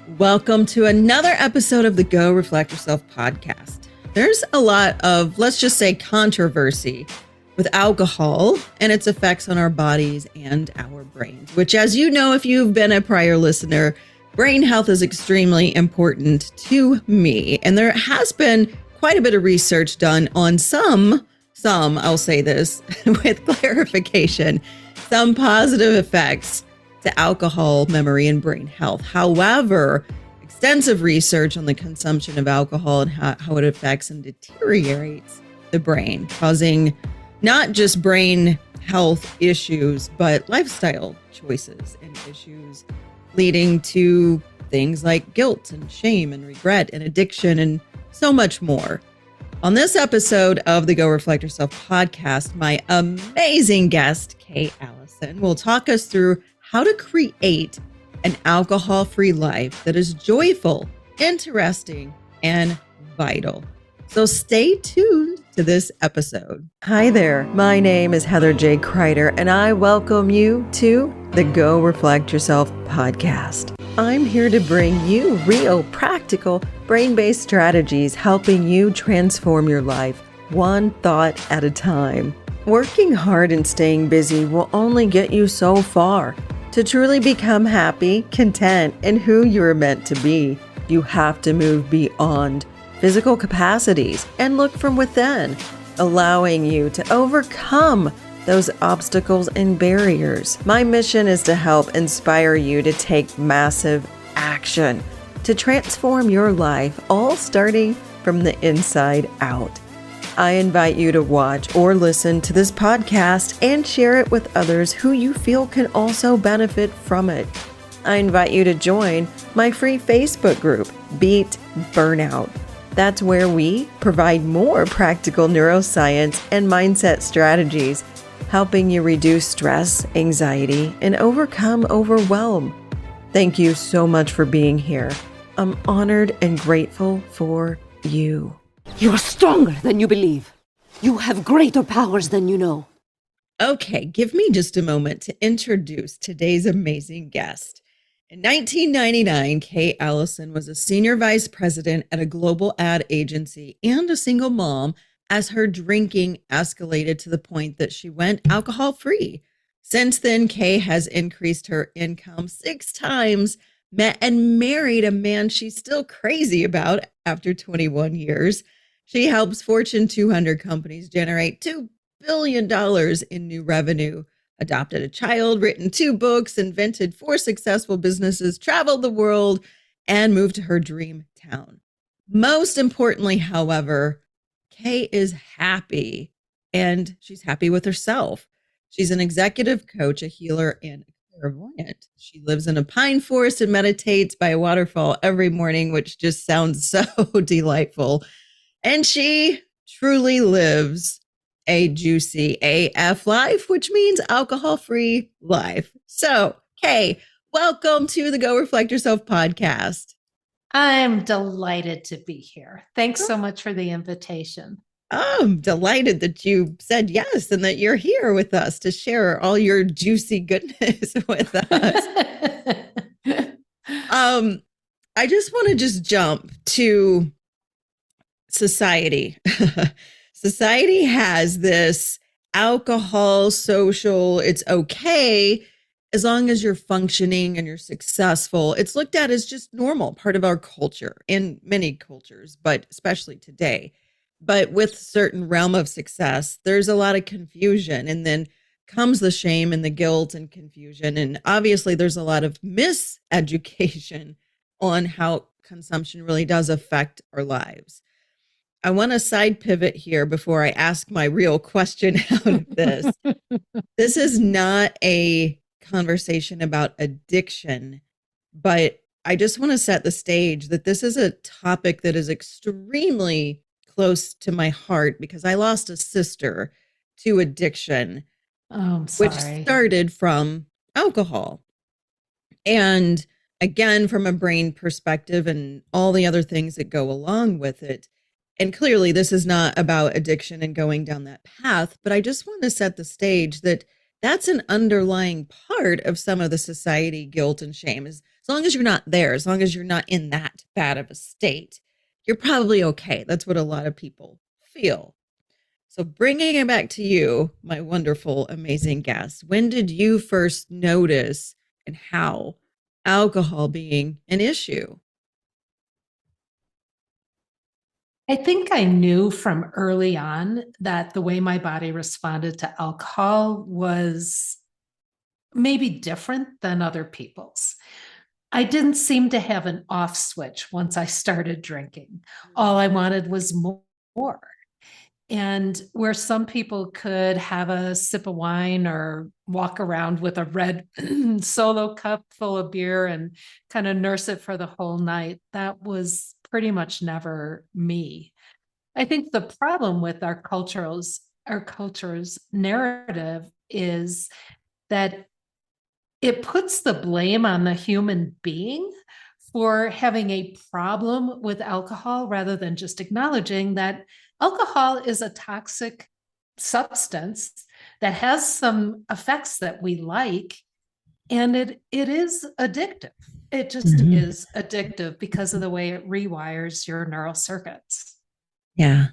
Welcome to another episode of the Go Reflect Yourself podcast. There's a lot of, let's just say, controversy with alcohol and its effects on our bodies and our brains, which, as you know, if you've been a prior listener, brain health is extremely important to me. And there has been quite a bit of research done on some, I'll say this with clarification, some positive effects to alcohol, memory, and brain health. However, extensive research on the consumption of alcohol and how it affects and deteriorates the brain, causing not just brain health issues, but lifestyle choices and issues leading to things like guilt and shame and regret and addiction and so much more. On this episode of the Go Reflect Yourself podcast, my amazing guest, Kay Allison, will talk us through how to create an alcohol-free life that is joyful, interesting, and vital. So stay tuned to this episode. Hi there, my name is Heather J. Crider, and I welcome you to the Go Reflect Yourself podcast. I'm here to bring you real, practical, brain-based strategies helping you transform your life one thought at a time. Working hard and staying busy will only get you so far. To truly become happy, content, and who you're meant to be, you have to move beyond physical capacities and look from within, allowing you to overcome those obstacles and barriers. My mission is to help inspire you to take massive action to transform your life, all starting from the inside out. I invite you to watch or listen to this podcast and share it with others who you feel can also benefit from it. I invite you to join my free Facebook group, Beat Burnout. That's where we provide more practical neuroscience and mindset strategies, helping you reduce stress, anxiety, and overcome overwhelm. Thank you so much for being here. I'm honored and grateful for you. You are stronger than you believe. You have greater powers than you know. Okay, give me just a moment to introduce today's amazing guest. In 1999, Kay Allison was a senior vice president at a global ad agency and a single mom as her drinking escalated to the point that she went alcohol-free. Since then, Kay has increased her income 6 times, met and married a man she's still crazy about after 21 years. She helps Fortune 200 companies generate $2 billion in new revenue, adopted a child, written 2 books, invented 4 successful businesses, traveled the world, and moved to her dream town. Most importantly, however, Kay is happy, and she's happy with herself. She's an executive coach, a healer, and a clairvoyant. She lives in a pine forest and meditates by a waterfall every morning, which just sounds so delightful. And she truly lives a juicy AF life, which means alcohol-free life. So, Kay, welcome to the Go Reflect Yourself podcast. I'm delighted to be here. Thanks so much for the invitation. I'm delighted that you said yes and that you're here with us to share all your juicy goodness with us. I just want to jump to society. Society has this alcohol social, it's okay as long as you're functioning and you're successful. It's looked at as just normal, part of our culture in many cultures, but especially today. But with certain realm of success, there's a lot of confusion, and then comes the shame and the guilt and confusion. And obviously there's a lot of miseducation on how consumption really does affect our lives. I want to side pivot here before I ask my real question out of this. This is not a conversation about addiction, but I just want to set the stage that this is a topic that is extremely close to my heart because I lost a sister to addiction, I'm which sorry. started from alcohol. And again, from a brain perspective and all the other things that go along with it. And clearly, this is not about addiction and going down that path, but I just want to set the stage that that's an underlying part of some of the society guilt and shame is as long as you're not there, as long as you're not in that bad of a state, you're probably okay. That's what a lot of people feel. So, bringing it back to you, my wonderful, amazing guest, when did you first notice and how alcohol being an issue? I think I knew from early on that the way my body responded to alcohol was maybe different than other people's. I didn't seem to have an off switch once I started drinking. All I wanted was more. And where some people could have a sip of wine or walk around with a red solo cup full of beer and kind of nurse it for the whole night, that was pretty much never me. I think the problem with our culture's narrative is that it puts the blame on the human being for having a problem with alcohol rather than just acknowledging that alcohol is a toxic substance that has some effects that we like, and it is addictive. It just Mhm. is addictive because of the way it rewires your neural circuits. Yeah.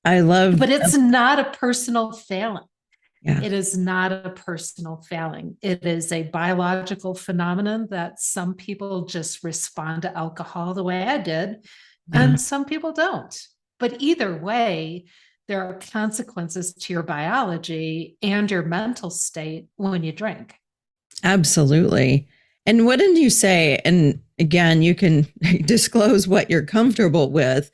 I love, But it's not a personal failing. yeah. It is not a personal failing. It is a biological phenomenon that some people just respond to alcohol the way I did, Yeah. and some people don't. But either way, there are consequences to your biology and your mental state when you drink. Absolutely. And what did you say? And again, you can disclose what you're comfortable with,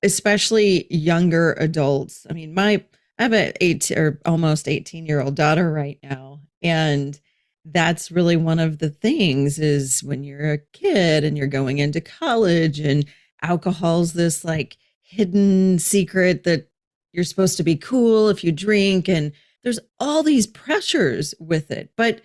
especially younger adults. I mean, I have an 8 or almost 18-year-old daughter right now, and that's really one of the things is when you're a kid and you're going into college and alcohol's this like hidden secret that you're supposed to be cool if you drink, and there's all these pressures with it. But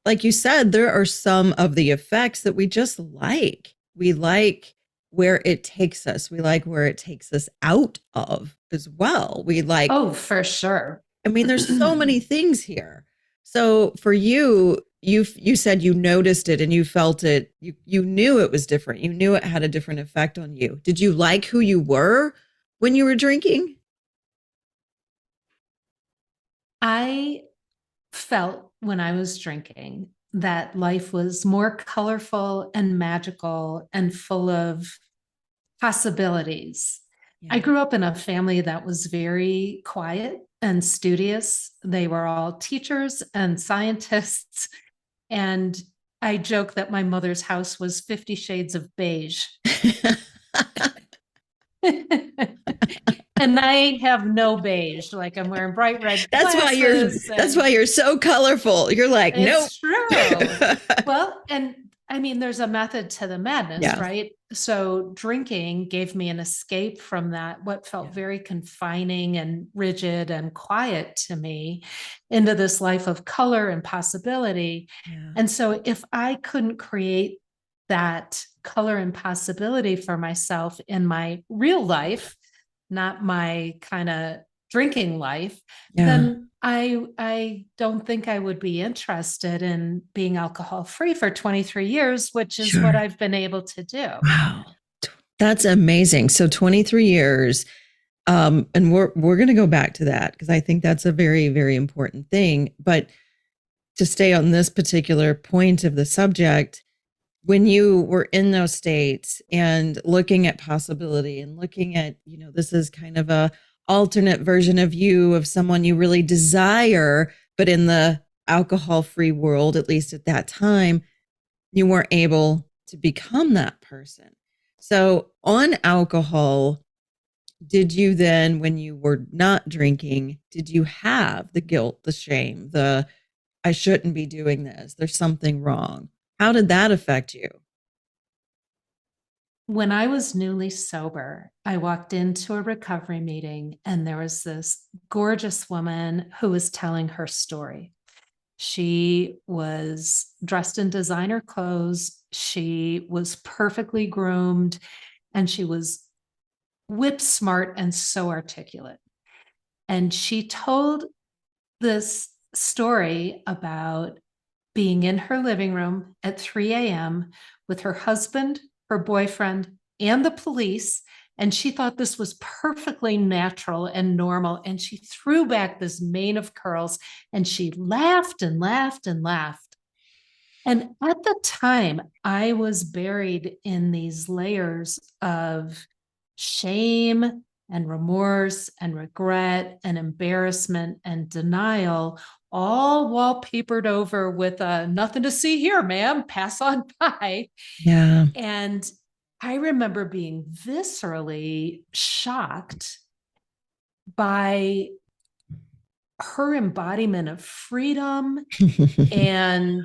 like you said, there are some of the effects that we just like. We like where it takes us. We like where it takes us out of as well. We like, Oh, for sure. I mean, there's so many things here. So for you, you said you noticed it and you felt it. You knew it was different. You knew it had a different effect on you. Did you like who you were when you were drinking? I felt when I was drinking that life was more colorful and magical and full of possibilities. I Yeah. grew up in a family that was very quiet and studious. They were all teachers and scientists. And I joke that my mother's house was 50 shades of beige. And I have no beige. Like I'm wearing bright red glasses That's and why you're so colorful. You're like, nope. it's true. Well, and I mean, there's a method to the madness, Yeah. right? So drinking gave me an escape from that, what felt Yeah. very confining and rigid and quiet to me, into this life of color and possibility. Yeah. And so if I couldn't create that color and possibility for myself in my real life, not my kind of drinking life, Yeah. then I don't think I would be interested in being alcohol free for 23 years, which is what Sure. I've been able to do. Wow. That's amazing. So 23 years. And we're going to go back to that because I think that's a very, very important thing. But to stay on this particular point of the subject, when you were in those states and looking at possibility and looking at, this is kind of a alternate version of you, of someone you really desire, but in the alcohol free world, at least at that time, you weren't able to become that person. So on alcohol, did you then, when you were not drinking, did you have the guilt, the shame, the I shouldn't be doing this, there's something wrong? How did that affect you? When I was newly sober, I walked into a recovery meeting and there was this gorgeous woman who was telling her story. She was dressed in designer clothes. She was perfectly groomed and she was whip smart and so articulate. And she told this story about being in her living room at 3 a.m. with her husband, her boyfriend, and the police. And she thought this was perfectly natural and normal. And she threw back this mane of curls and she laughed and laughed and laughed. And at the time, I was buried in these layers of shame and remorse and regret and embarrassment and denial, all wallpapered over with nothing to see here, ma'am, pass on by. Yeah. And I remember being viscerally shocked by her embodiment of freedom and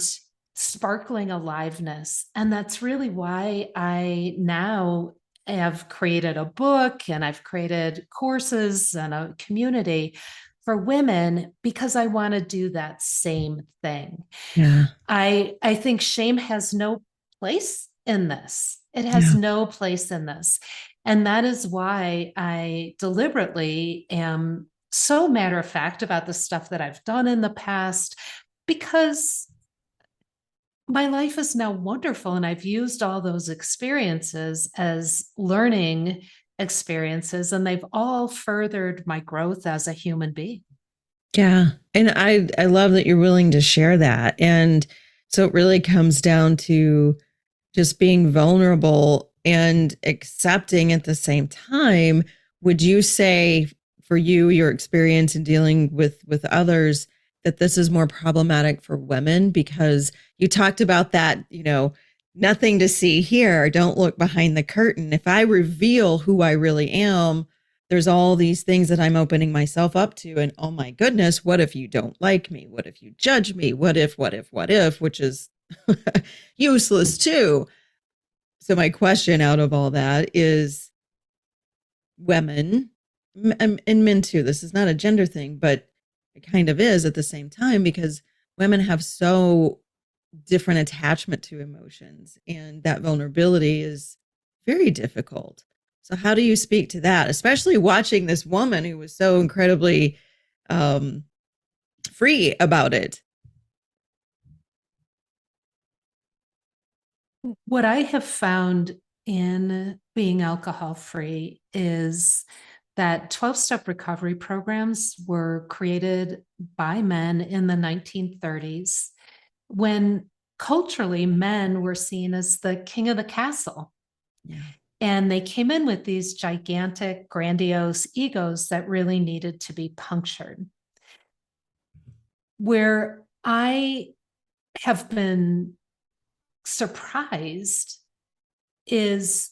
sparkling aliveness. And that's really why I now have created a book and I've created courses and a community for women because I want to do that same thing. Yeah. I think shame has no place in this. It has no place in this. And that is why I deliberately am so matter of fact about the stuff that I've done in the past, because my life is now wonderful. And I've used all those experiences as learning experiences, and they've all furthered my growth as a human being. Yeah. And I love that you're willing to share that. And so it really comes down to just being vulnerable and accepting at the same time. Would you say for you, your experience in dealing with others, that this is more problematic for women? Because you talked about that, nothing to see here. Don't look behind the curtain. If I reveal who I really am, there's all these things that I'm opening myself up to. And oh my goodness, what if you don't like me? What if you judge me? What if, which is useless too. So my question out of all that is, women and men too, this is not a gender thing, but it kind of is at the same time, because women have so different attachment to emotions, and that vulnerability is very difficult. So how do you speak to that, especially watching this woman who was so incredibly free about it? What I have found in being alcohol free is that 12-step recovery programs were created by men in the 1930s, when culturally men were seen as the king of the castle. Yeah. And they came in with these gigantic, grandiose egos that really needed to be punctured. Where I have been surprised is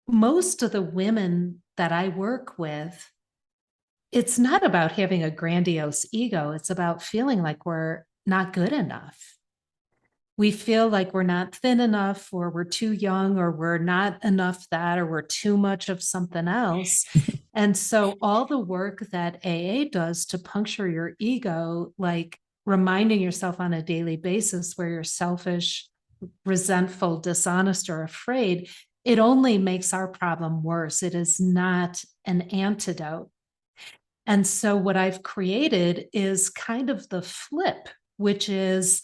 most of the women that I work with, it's not about having a grandiose ego. It's about feeling like we're not good enough. We feel like we're not thin enough, or we're too young, or we're not enough that, or we're too much of something else. And so all the work that AA does to puncture your ego, like reminding yourself on a daily basis where you're selfish, resentful, dishonest, or afraid, it only makes our problem worse. It is not an antidote. And so what I've created is kind of the flip, which is,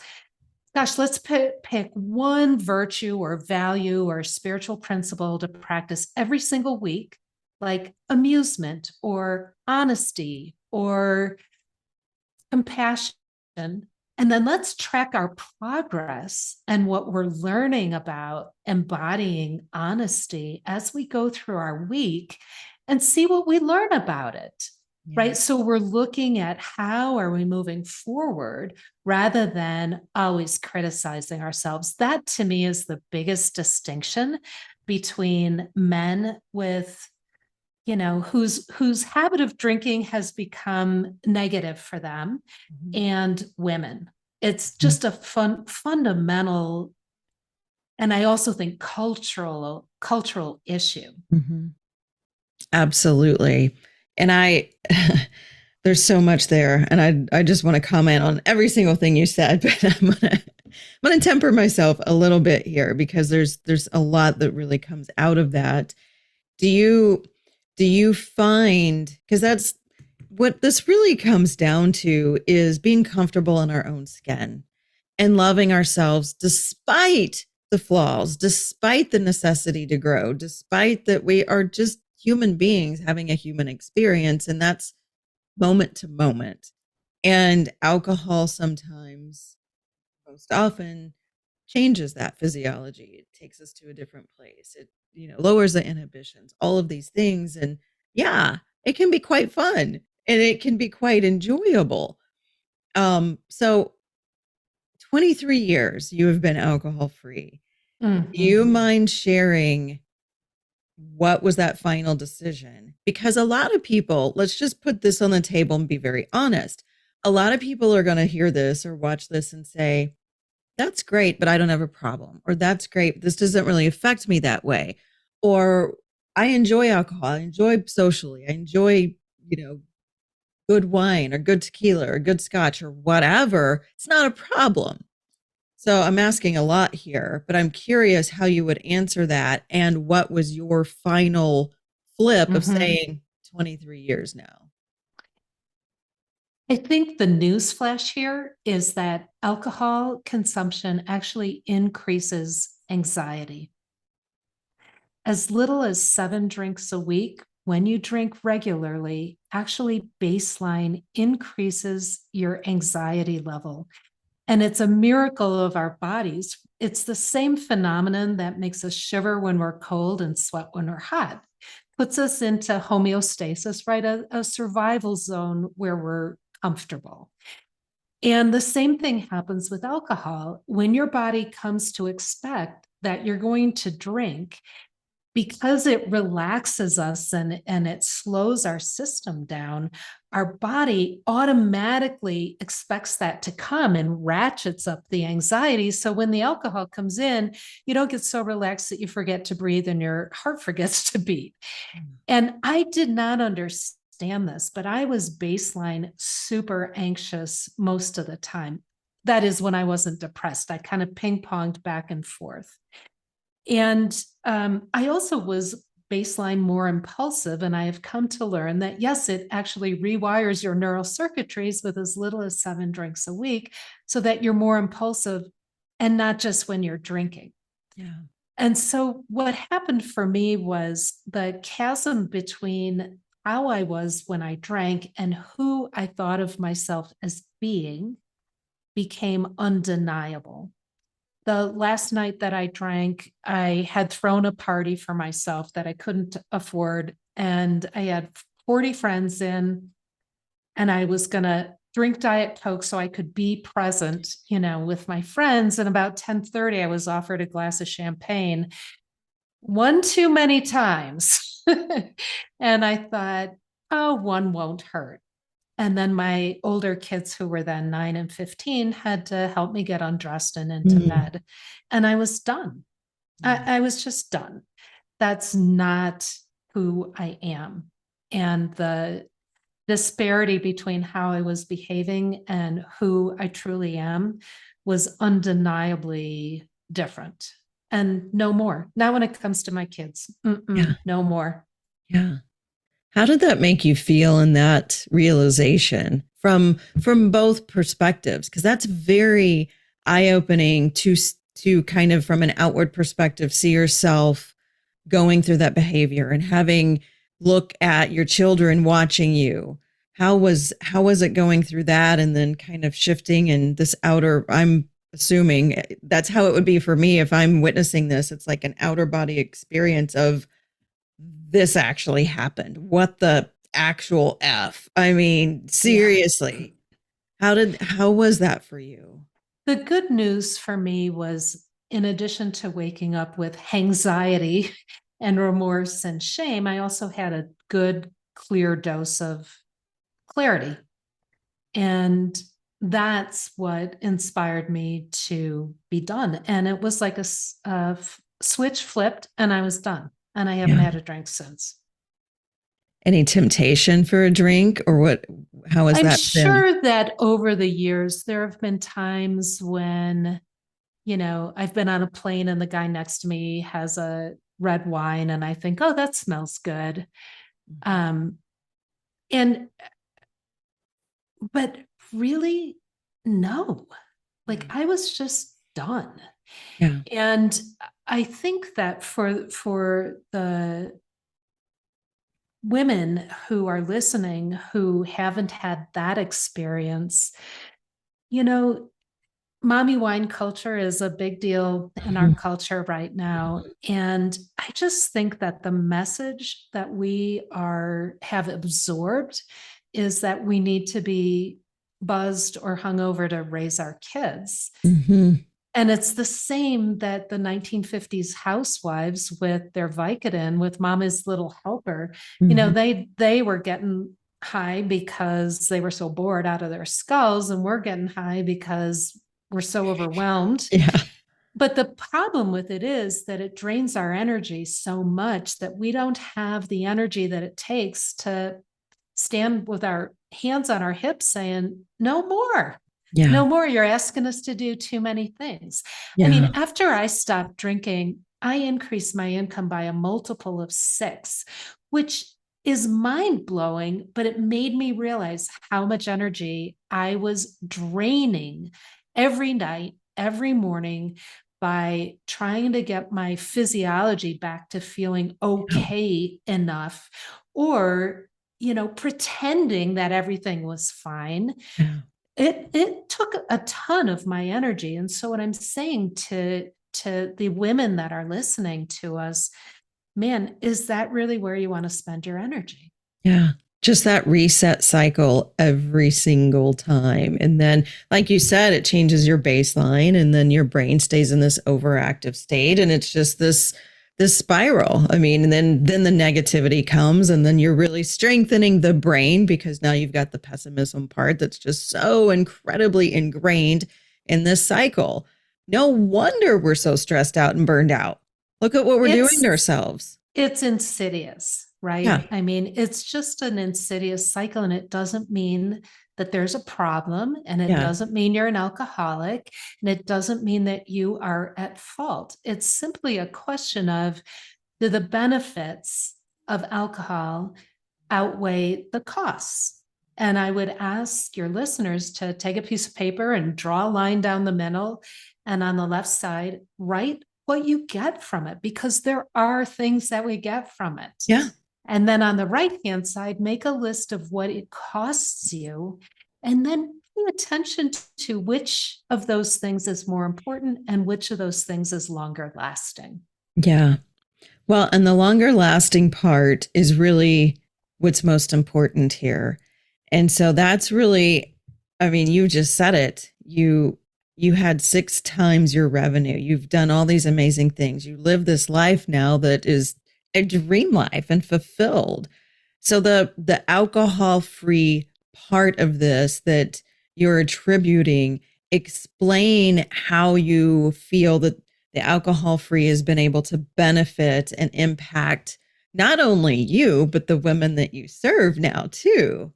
gosh, let's pick one virtue or value or spiritual principle to practice every single week, like amusement or honesty or compassion. And then let's track our progress and what we're learning about embodying honesty as we go through our week, and see what we learn about it. Yeah. Right. So we're looking at how are we moving forward rather than always criticizing ourselves. That to me is the biggest distinction between men with, whose habit of drinking has become negative for them, and women. It's just a fundamental, and I also think cultural issue. Mm-hmm. Absolutely. And there's so much there. And I just want to comment on every single thing you said, but I'm going to temper myself a little bit here, because there's a lot that really comes out of that. Do you find, because that's what this really comes down to, is being comfortable in our own skin. and loving ourselves despite the flaws, despite the necessity to grow, despite that we are just human beings having a human experience. And that's moment to moment. And alcohol sometimes, most often, changes that physiology. It takes us to a different place. It, lowers the inhibitions, all of these things. And yeah, it can be quite fun and it can be quite enjoyable. So 23 years you have been alcohol free. Do you mind sharing what was that final decision? Because a lot of people, let's just put this on the table and be very honest. A lot of people are going to hear this or watch this and say, that's great, but I don't have a problem. Or that's great. This doesn't really affect me that way. Or I enjoy alcohol. I enjoy socially. I enjoy, good wine or good tequila or good scotch or whatever. It's not a problem. So I'm asking a lot here, but I'm curious how you would answer that. And what was your final flip of saying 23 years now? I think the news flash here is that alcohol consumption actually increases anxiety. As little as 7 drinks a week, when you drink regularly, actually baseline increases your anxiety level. And it's a miracle of our bodies. It's the same phenomenon that makes us shiver when we're cold and sweat when we're hot. Puts us into homeostasis, right? A survival zone where we're comfortable. And the same thing happens with alcohol. When your body comes to expect that you're going to drink, because it relaxes us and it slows our system down, our body automatically expects that to come and ratchets up the anxiety. So when the alcohol comes in, you don't get so relaxed that you forget to breathe and your heart forgets to beat. And I did not understand this, but I was baseline super anxious most of the time. That is when I wasn't depressed. I kind of ping-ponged back and forth. And I also was baseline more impulsive. And I have come to learn that, yes, it actually rewires your neural circuitries with as little as 7 drinks a week so that you're more impulsive and not just when you're drinking. Yeah. And so what happened for me was the chasm between how I was when I drank and who I thought of myself as being became undeniable. The last night that I drank, I had thrown a party for myself that I couldn't afford. And I had 40 friends in, and I was going to drink Diet Coke so I could be present, with my friends. And about 10:30, I was offered a glass of champagne, one too many times. And I thought, oh, one won't hurt. And then my older kids, who were then 9 and 15, had to help me get undressed and into bed. And I was done. I was just done. That's not who I am. And the disparity between how I was behaving and who I truly am was undeniably different. And no more. Now, when it comes to my kids, no more. Yeah. How did that make you feel in that realization from both perspectives? Because that's very eye-opening to kind of from an outward perspective see yourself going through that behavior and having look at your children watching you. How was it going through that and then kind of shifting and this outer, I'm assuming that's how it would be for me if I'm witnessing this. It's like an outer body experience of this actually happened. What the actual F? I mean, seriously. How was that for you? The good news for me was, in addition to waking up with anxiety and remorse and shame, I also had a good, clear dose of clarity. And that's what inspired me to be done. And it was like a switch flipped and I was done. And I haven't had a drink since. Any temptation for a drink or what? How has I'm that sure been? that over the years, there have been times when, I've been on a plane and the guy next to me has a red wine and I think, oh, that smells good. But really, no. Like I was just done. Yeah. And I think that for the women who are listening who haven't had that experience, you know, mommy wine culture is a big deal in our Mhm. culture right now. And I just think that the message that we are have absorbed is that we need to be buzzed or hungover to raise our kids. Mhm. And it's the same that the 1950s housewives with their Vicodin, with Mama's Little Helper, Mhm. they were getting high because they were so bored out of their skulls, and we're getting high because we're so overwhelmed. Yeah. But the problem with it is that it drains our energy so much that we don't have the energy that it takes to stand with our hands on our hips saying, no more. Yeah. No more. You're asking us to do too many things. I Yeah. mean, after I stopped drinking, I increased my income by a multiple of 6, which is mind blowing, but it made me realize how much energy I was draining every night, every morning by trying to get my physiology back to feeling Yeah. okay enough, or pretending that everything was fine. Yeah. It took a ton of my energy. And so what I'm saying to the women that are listening to us, man, is that really where you want to spend your energy? Yeah. Just that reset cycle every single time. And then, like you said, it changes your baseline and then your brain stays in this overactive state. And it's just this spiral. I mean, and then the negativity comes and then you're really strengthening the brain because now you've got the pessimism part that's just so incredibly ingrained in this cycle. No wonder we're so stressed out and burned out. Look at what we're doing to It's ourselves. it's insidious, Yeah. right? I mean, it's just an insidious cycle, and it doesn't mean that there's a problem, and it Yeah. doesn't mean you're an alcoholic, and it doesn't mean that you are at fault. It's simply a question of, do the benefits of alcohol outweigh the costs? And I would ask your listeners to take a piece of paper and draw a line down the middle. And on the left side, write what you get from it, because there are things that we get from it. Yeah. And then on the right hand side, make a list of what it costs you. And then pay attention to which of those things is more important and which of those things is longer lasting. Yeah. Well, and the longer lasting part is really what's most important here. And so that's really, I mean, you just said it. You had 6 times your revenue. You've done all these amazing things. You live this life now that is a dream life and fulfilled. So the alcohol-free part of this that you're attributing, explain how you feel that the alcohol-free has been able to benefit and impact not only you, but the women that you serve now too.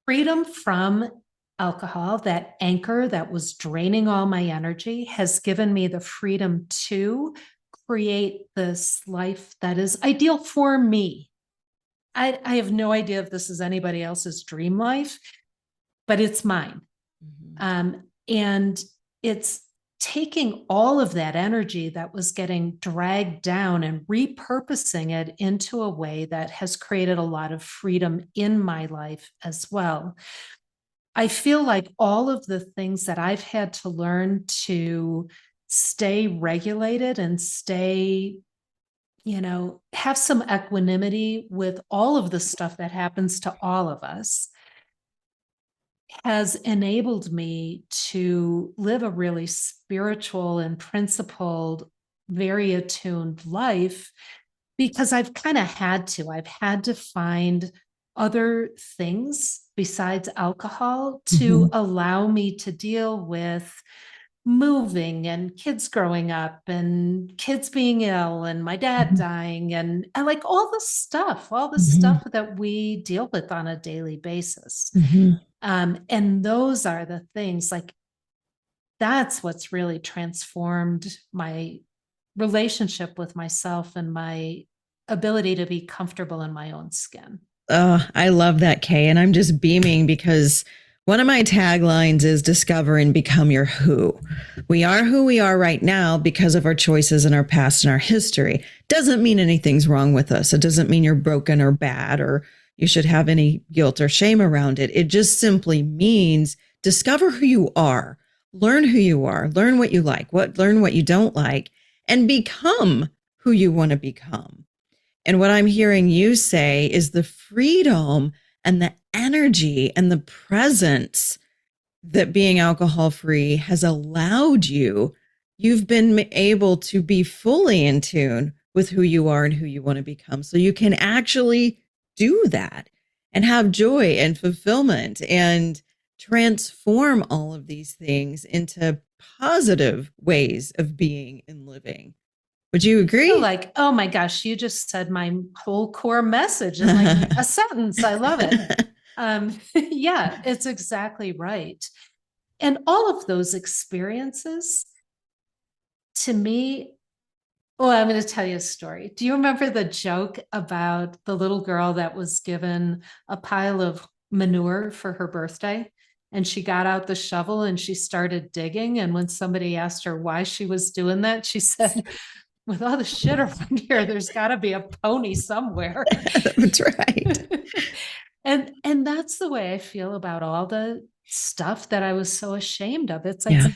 Freedom from alcohol, that anchor that was draining all my energy, has given me the freedom to create this life that is ideal for me. I have no idea if this is anybody else's dream life, but it's mine. Mhm. And it's taking all of that energy that was getting dragged down and repurposing it into a way that has created a lot of freedom in my life as well. I feel like all of the things that I've had to learn to stay regulated and stay, have some equanimity with all of the stuff that happens to all of us, has enabled me to live a really spiritual and principled, very attuned life, because I've kind of had to. I've had to find other things besides alcohol to Mhm. allow me to deal with moving and kids growing up and kids being ill and my dad Mhm. dying, and like all the Mhm. stuff that we deal with on a daily basis. Mhm. And those are the things, like, that's what's really transformed my relationship with myself and my ability to be comfortable in my own skin. Oh, I love that, Kay. And I'm just beaming because One of my taglines is discover and become your who. We are who we are right now because of our choices in our past and our history. Doesn't mean anything's wrong with us. It doesn't mean you're broken or bad or you should have any guilt or shame around it. It just simply means discover who you are, learn who you are, learn what you like, learn what you don't like, and become who you want to become. And what I'm hearing you say is the freedom and the energy and the presence that being alcohol free has allowed you. You've been able to be fully in tune with who you are and who you want to become. So you can actually do that and have joy and fulfillment and transform all of these things into positive ways of being and living. Would you agree? Like, oh my gosh, you just said my whole core message in like a sentence. I love it. Yeah, it's exactly right. And all of those experiences, to me, well, I'm going to tell you a story. Do you remember the joke about the little girl that was given a pile of manure for her birthday? And she got out the shovel and she started digging. And when somebody asked her why she was doing that, she said, with all the shit around here, there's got to be a pony somewhere. That's right. And that's the way I feel about all the stuff that I was so ashamed of. It's like,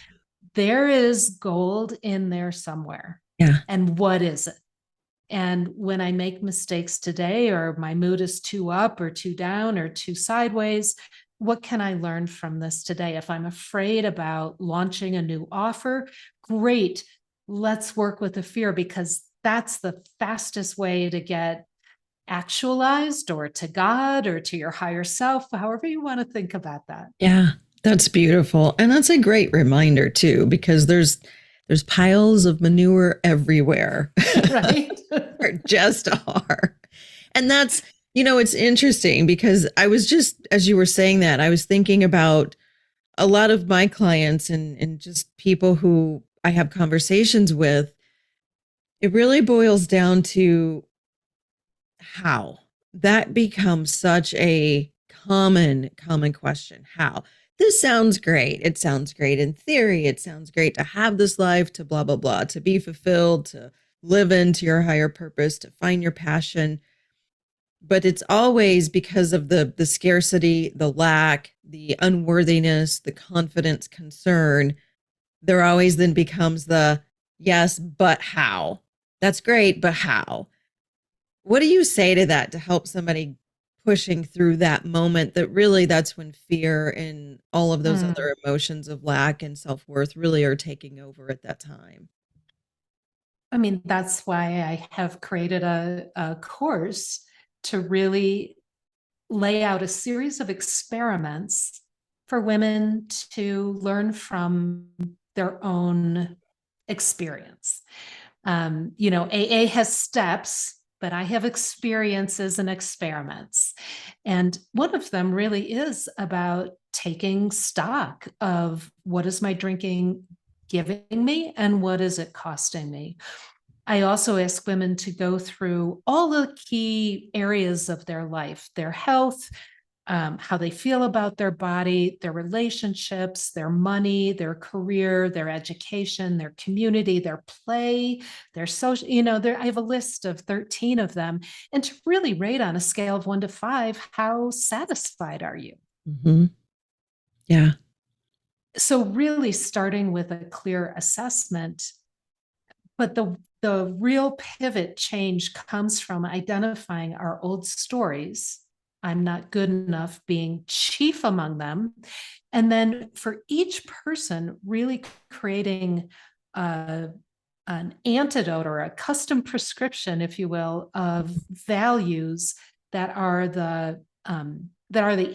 there is gold in there somewhere. Yeah. And what is it? And when I make mistakes today, or my mood is too up or too down or too sideways, what can I learn from this today? If I'm afraid about launching a new offer, great. Let's work with the fear, because that's the fastest way to get actualized or to God or to your higher self, however you want to think about that. Yeah, that's beautiful. And that's a great reminder too, because there's piles of manure everywhere. Right. There just are. And that's, it's interesting because I was just, as you were saying that, I was thinking about a lot of my clients and just people who I have conversations with. It really boils down to how. That becomes such a common question. How? This sounds great. It sounds great in theory. It sounds great to have this life, to blah, blah, blah, to be fulfilled, to live into your higher purpose, to find your passion. But it's always because of the scarcity, the lack, the unworthiness, the confidence concern. There always then becomes the yes, but how? That's great, but how? What do you say to that to help somebody pushing through that moment that really that's when fear and all of those other emotions of lack and self-worth really are taking over at that time? I mean, that's why I have created a course to really lay out a series of experiments for women to learn from their own experience. AA has steps, but I have experiences and experiments. And one of them really is about taking stock of what is my drinking giving me and what is it costing me. I also ask women to go through all the key areas of their life, their health, how they feel about their body, their relationships, their money, their career, their education, their community, their play, their social, I have a list of 13 of them, and to really rate on a scale of 1 to 5, how satisfied are you? Mm-hmm. Yeah. So really starting with a clear assessment, but the real pivot change comes from identifying our old stories. I'm not good enough being chief among them. And then for each person, really creating an antidote or a custom prescription, if you will, of values that are the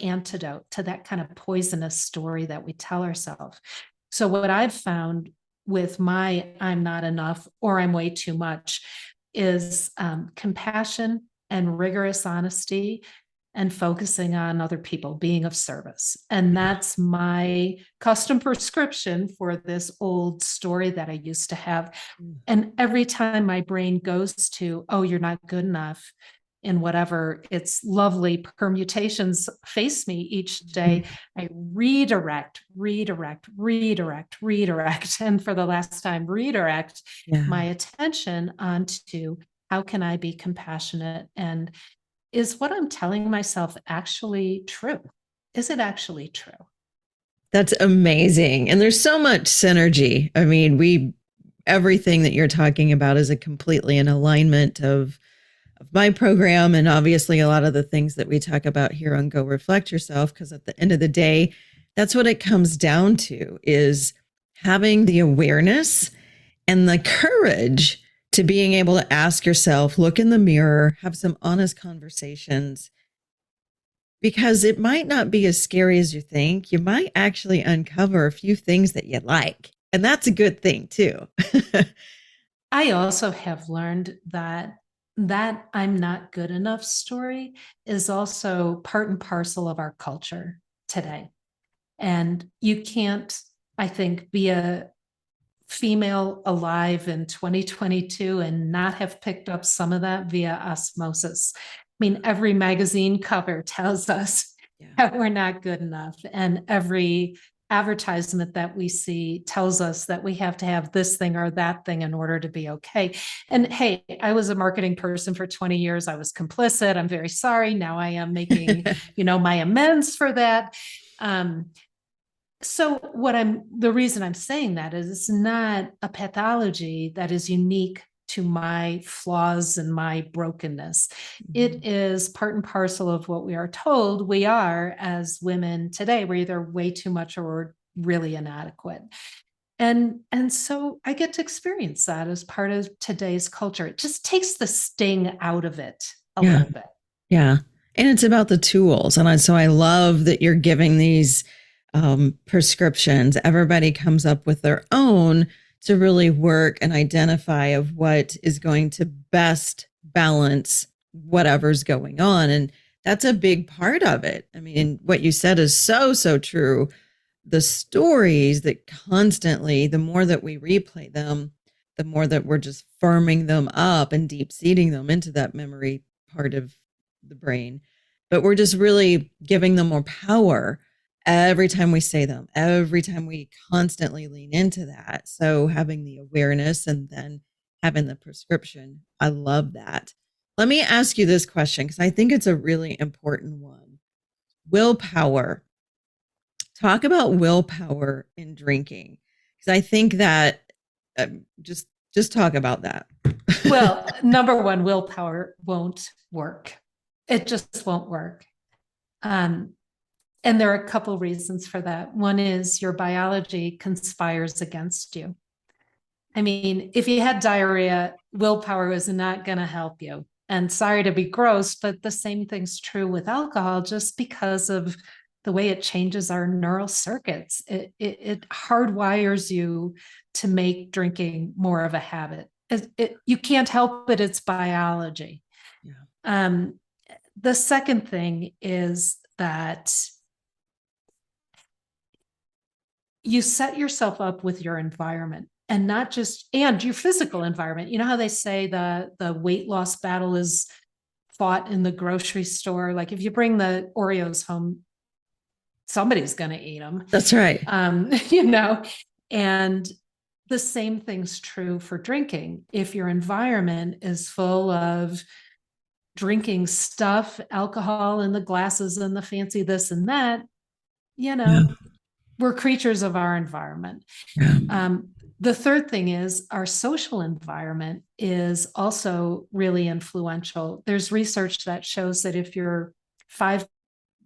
antidote to that kind of poisonous story that we tell ourselves. So what I've found with my I'm not enough or I'm way too much is compassion and rigorous honesty and focusing on other people, being of service. And that's my custom prescription for this old story that I used to have. And every time my brain goes to, oh, you're not good enough, in whatever its lovely permutations face me each day, I redirect. And for the last time, redirect my attention onto how can I be compassionate? And is what I'm telling myself actually true? Is it actually true? That's amazing. And there's so much synergy. I mean, everything that you're talking about is completely in alignment of my program, and obviously a lot of the things that we talk about here on Go Reflect Yourself, because at the end of the day, that's what it comes down to, is having the awareness and the courage to being able to ask yourself, look in the mirror, have some honest conversations, because it might not be as scary as you think. You might actually uncover a few things that you like, and that's a good thing too. I also have learned that I'm not good enough story is also part and parcel of our culture today. And you can't, I think, be a female alive in 2022 and not have picked up some of that via osmosis. I mean, every magazine cover tells us that we're not good enough. And every advertisement that we see tells us that we have to have this thing or that thing in order to be okay. And hey, I was a marketing person for 20 years. I was complicit. I'm very sorry. Now I am making, my amends for that. So the reason I'm saying that is it's not a pathology that is unique to my flaws and my brokenness. It is part and parcel of what we are told we are as women today. We're either way too much or really inadequate. And so I get to experience that as part of today's culture. It just takes the sting out of it a little bit. Yeah. And it's about the tools. And so I love that you're giving these prescriptions. Everybody comes up with their own to really work and identify of what is going to best balance whatever's going on. And that's a big part of it. I mean, what you said is so, so true. The stories that constantly, the more that we replay them, the more that we're just firming them up and deep seeding them into that memory part of the brain. But we're just really giving them more power every time we say them, every time we constantly lean into that. So having the awareness and then having the prescription, I love that. Let me ask you this question, because I think it's a really important one. Willpower. Talk about willpower in drinking, because I think that just talk about that. Well, number one, willpower won't work. It just won't work. And there are a couple reasons for that. One is your biology conspires against you. I mean, if you had diarrhea, willpower is not going to help you. And sorry to be gross, but the same thing's true with alcohol, just because of the way it changes our neural circuits. It hardwires you to make drinking more of a habit. You can't help it. It's biology. Yeah. The second thing is that you set yourself up with your environment, and not just, and your physical environment. You know how they say the weight loss battle is fought in the grocery store? Like if you bring the Oreos home, somebody's going to eat them. That's right. And the same thing's true for drinking. If your environment is full of drinking stuff, alcohol in the glasses and the fancy this and that, we're creatures of our environment. Yeah. The third thing is our social environment is also really influential. There's research that shows that if your 5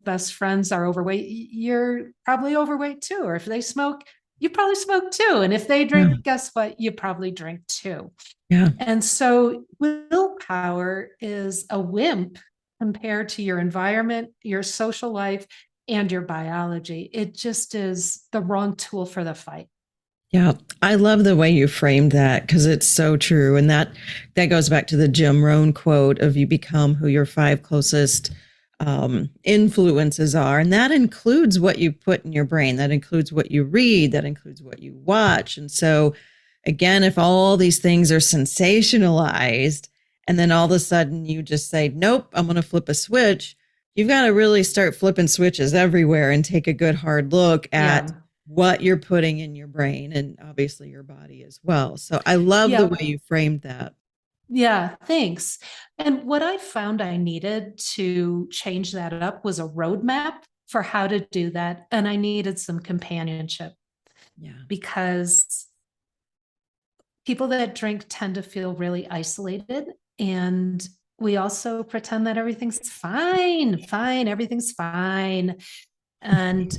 best friends are overweight, you're probably overweight too. Or if they smoke, you probably smoke too. And if they drink, guess what? You probably drink too. Yeah. And so willpower is a wimp compared to your environment, your social life, and your biology. It just is the wrong tool for the fight. Yeah, I love the way you framed that, because it's so true. And that goes back to the Jim Rohn quote of you become who your 5 closest influences are. And that includes what you put in your brain. That includes what you read. That includes what you watch. And so again, if all these things are sensationalized and then all of a sudden you just say, nope, I'm going to flip a switch. You've got to really start flipping switches everywhere and take a good hard look at what you're putting in your brain and obviously your body as well. So I love the way you framed that. Yeah, thanks. And what I found I needed to change that up was a roadmap for how to do that. And I needed some companionship. Yeah. Because people that drink tend to feel really isolated. And we also pretend that everything's fine, everything's fine. And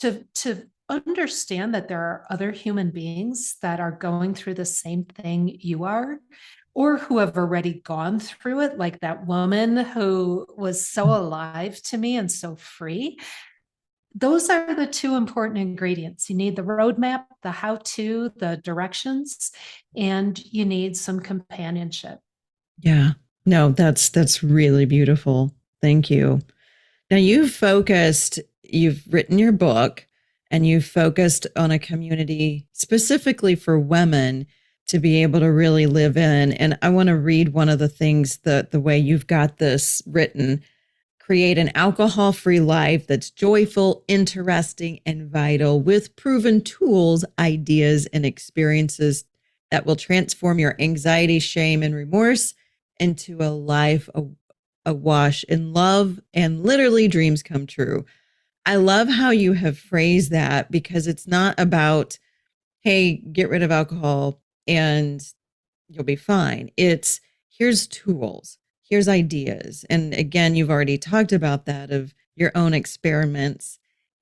to understand that there are other human beings that are going through the same thing you are, or who have already gone through it, like that woman who was so alive to me and so free. Those are the two important ingredients. You need the roadmap, the how-to, the directions, and you need some companionship. Yeah, no, that's really beautiful. Thank you. Now you've written your book and you've focused on a community specifically for women to be able to really live in. And I want to read one of the things the way you've got this written. Create an alcohol-free life that's joyful, interesting, and vital with proven tools, ideas, and experiences that will transform your anxiety, shame, and remorse into a life awash in love and literally dreams come true. I love how you have phrased that because it's not about, hey, get rid of alcohol and you'll be fine. It's here's tools, here's ideas. And again, you've already talked about that of your own experiments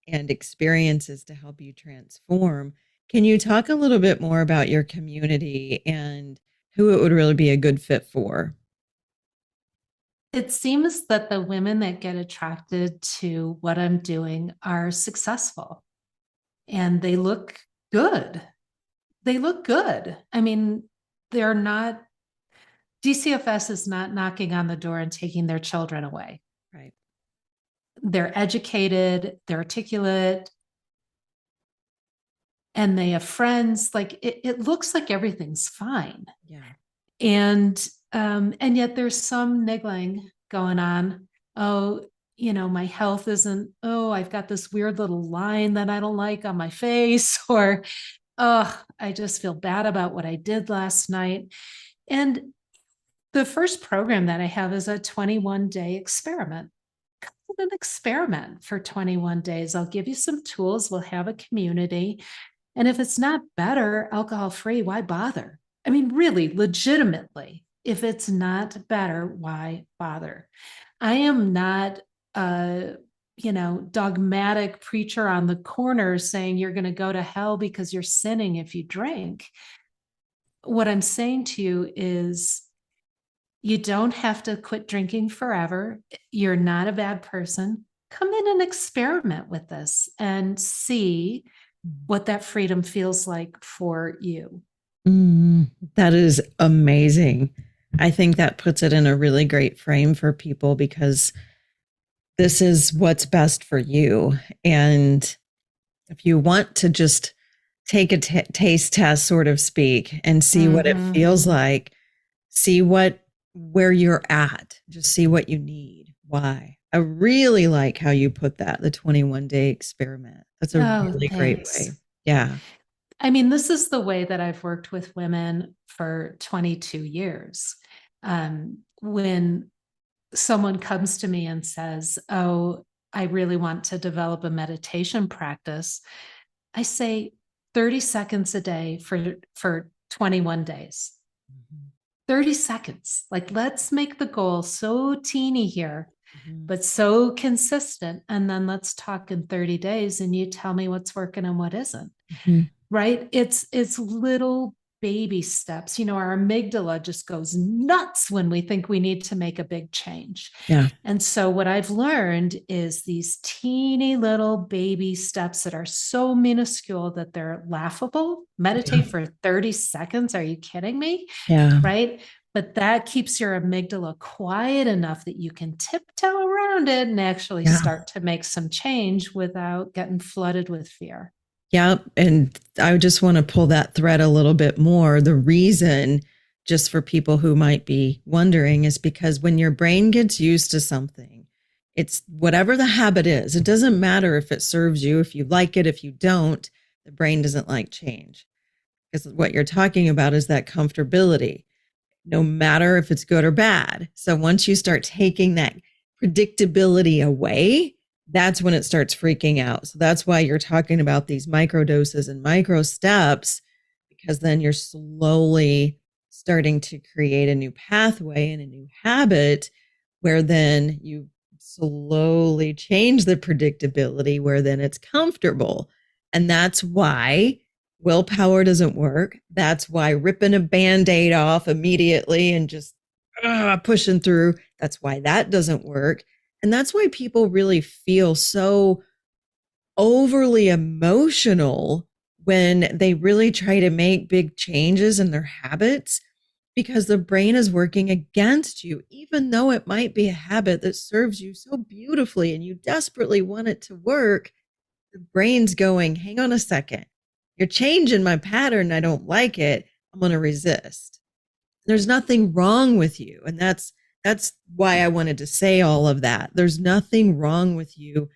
and experiences to help you transform. Can you talk a little bit more about your community and who it would really be a good fit for? It seems that the women that get attracted to what I'm doing are successful and they look good. They look good. I mean, they're not, DCFS is not knocking on the door and taking their children away. Right. They're educated, they're articulate, and they have friends. Like it looks like everything's fine. Yeah. And yet there's some niggling going on. Oh, my health isn't, I've got this weird little line that I don't like on my face, or, I just feel bad about what I did last night. And the first program that I have is a 21-day experiment. An experiment for 21 days. I'll give you some tools. We'll have a community. And if it's not better, alcohol-free, why bother? I mean, really, legitimately, if it's not better, why bother? I am not a, dogmatic preacher on the corner saying you're going to go to hell because you're sinning if you drink. What I'm saying to you is you don't have to quit drinking forever. You're not a bad person. Come in and experiment with this and see what that freedom feels like for you. That is amazing. I think that puts it in a really great frame for people because this is what's best for you. And if you want to just take a taste test, sort of speak, and see what it feels like, see where you're at, just see what you need. Why? I really like how you put that, the 21-day experiment. That's a really great way. Yeah. I mean, this is the way that I've worked with women for 22 years. When someone comes to me and says, oh, I really want to develop a meditation practice, I say 30 seconds a day for 21 days. 30 seconds. Like, let's make the goal so teeny here, but so consistent. And then let's talk in 30 days and you tell me what's working and what isn't. Right? It's little baby steps. Our amygdala just goes nuts when we think we need to make a big change. Yeah. And so what I've learned is these teeny little baby steps that are so minuscule that they're laughable. Meditate for 30 seconds. Are you kidding me? Yeah. Right. But that keeps your amygdala quiet enough that you can tiptoe around it and actually start to make some change without getting flooded with fear. Yep. And I just want to pull that thread a little bit more. The reason just for people who might be wondering, is because when your brain gets used to something, it's whatever the habit is. It doesn't matter if it serves you, if you like it, if you don't, the brain doesn't like change. Because what you're talking about is that comfortability, no matter if it's good or bad. So once you start taking that predictability away, that's when it starts freaking out. So that's why you're talking about these micro doses and micro steps, because then you're slowly starting to create a new pathway and a new habit where then you slowly change the predictability where then it's comfortable. And that's why willpower doesn't work. That's why ripping a Band-Aid off immediately and just pushing through, that's why that doesn't work. And that's why people really feel so overly emotional when they really try to make big changes in their habits, because the brain is working against you, even though it might be a habit that serves you so beautifully and you desperately want it to work. The brain's going, hang on a second. You're changing my pattern. I don't like it. I'm going to resist. There's nothing wrong with you. And that's why I wanted to say all of that. There's nothing wrong with you.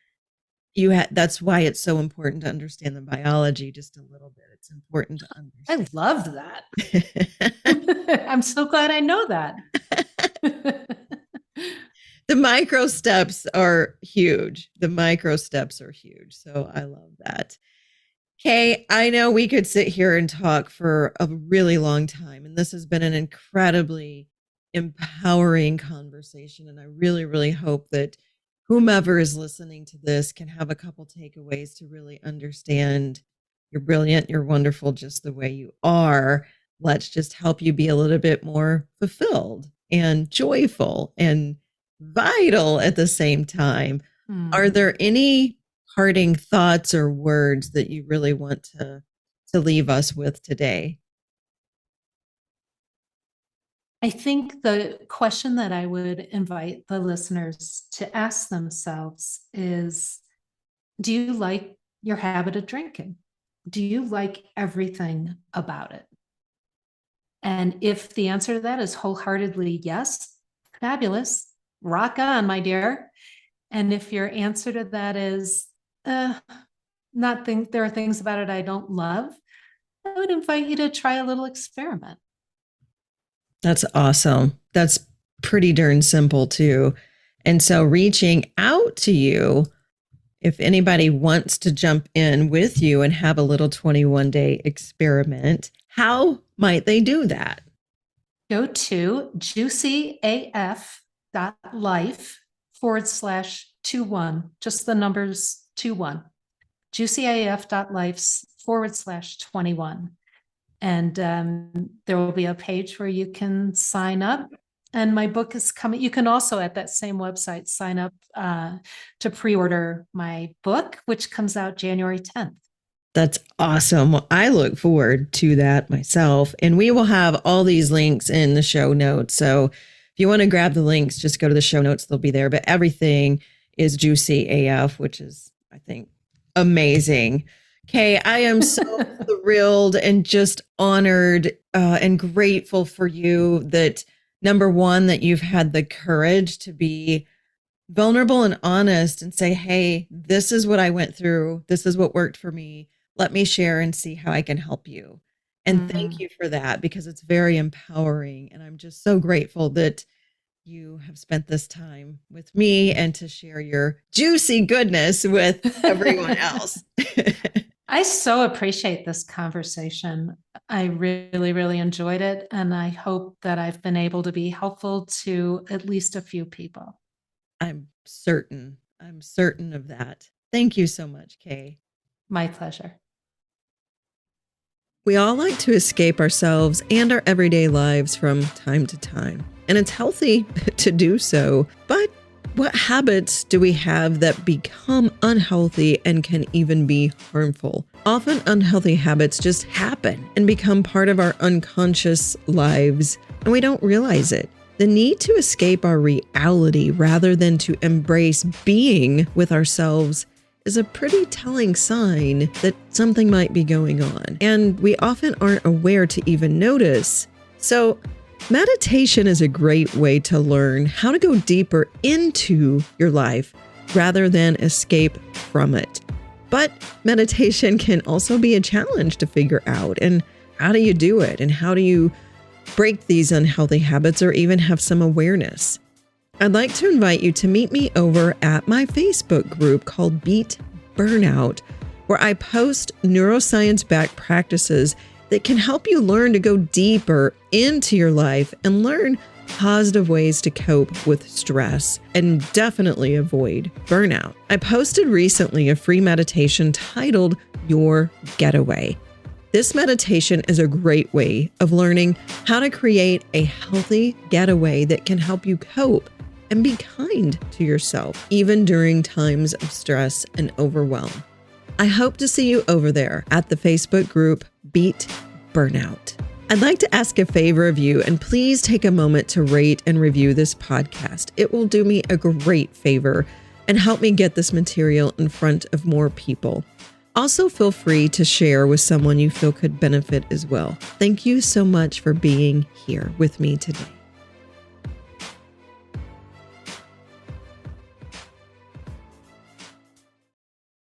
That's why it's so important to understand the biology just a little bit. It's important to understand. I loved that. I'm so glad I know that. The micro steps are huge. So I love that. Kay, I know we could sit here and talk for a really long time, and this has been an incredibly empowering conversation. And I really, really hope that whomever is listening to this can have a couple takeaways to really understand you're brilliant, you're wonderful just the way you are. Let's just help you be a little bit more fulfilled and joyful and vital at the same time. Are there any parting thoughts or words that you really want to leave us with today? I think the question that I would invite the listeners to ask themselves is, do you like your habit of drinking? Do you like everything about it? And if the answer to that is wholeheartedly yes, fabulous, rock on, my dear. And if your answer to that is, there are things about it I don't love, I would invite you to try a little experiment. That's awesome. That's pretty darn simple too. And so reaching out to you, if anybody wants to jump in with you and have a little 21-day experiment, how might they do that? Go to juicyaf.life/21, just the numbers 21, juicyaf.life/21. And there will be a page where you can sign up. And my book is coming. You can also at that same website sign up to pre-order my book, which comes out January 10th. That's awesome. Well, I look forward to that myself. And we will have all these links in the show notes. So if you want to grab the links, just go to the show notes. They'll be there. But everything is Juicy AF, which is, I think, amazing. Kay, I am so thrilled and just honored and grateful for you that, number one, that you've had the courage to be vulnerable and honest and say, hey, this is what I went through. This is what worked for me. Let me share and see how I can help you. And thank you for that, because it's very empowering. And I'm just so grateful that you have spent this time with me and to share your juicy goodness with everyone else. I so appreciate this conversation. I really, really enjoyed it. And I hope that I've been able to be helpful to at least a few people. I'm certain of that. Thank you so much, Kay. My pleasure. We all like to escape ourselves and our everyday lives from time to time, and it's healthy to do so. But what habits do we have that become unhealthy and can even be harmful? Often unhealthy habits just happen and become part of our unconscious lives, and we don't realize it. The need to escape our reality rather than to embrace being with ourselves is a pretty telling sign that something might be going on, and we often aren't aware to even notice. So Meditation is a great way to learn how to go deeper into your life rather than escape from it. But meditation can also be a challenge to figure out. And how do you do it? And how do you break these unhealthy habits or even have some awareness? I'd like to invite you to meet me over at my Facebook group called Beat Burnout, where I post neuroscience-backed practices that can help you learn to go deeper into your life and learn positive ways to cope with stress and definitely avoid burnout. I posted recently a free meditation titled Your Getaway. This meditation is a great way of learning how to create a healthy getaway that can help you cope and be kind to yourself, even during times of stress and overwhelm. I hope to see you over there at the Facebook group Beat Burnout. I'd like to ask a favor of you, and please take a moment to rate and review this podcast. It will do me a great favor and help me get this material in front of more people. Also, feel free to share with someone you feel could benefit as well. Thank you so much for being here with me today.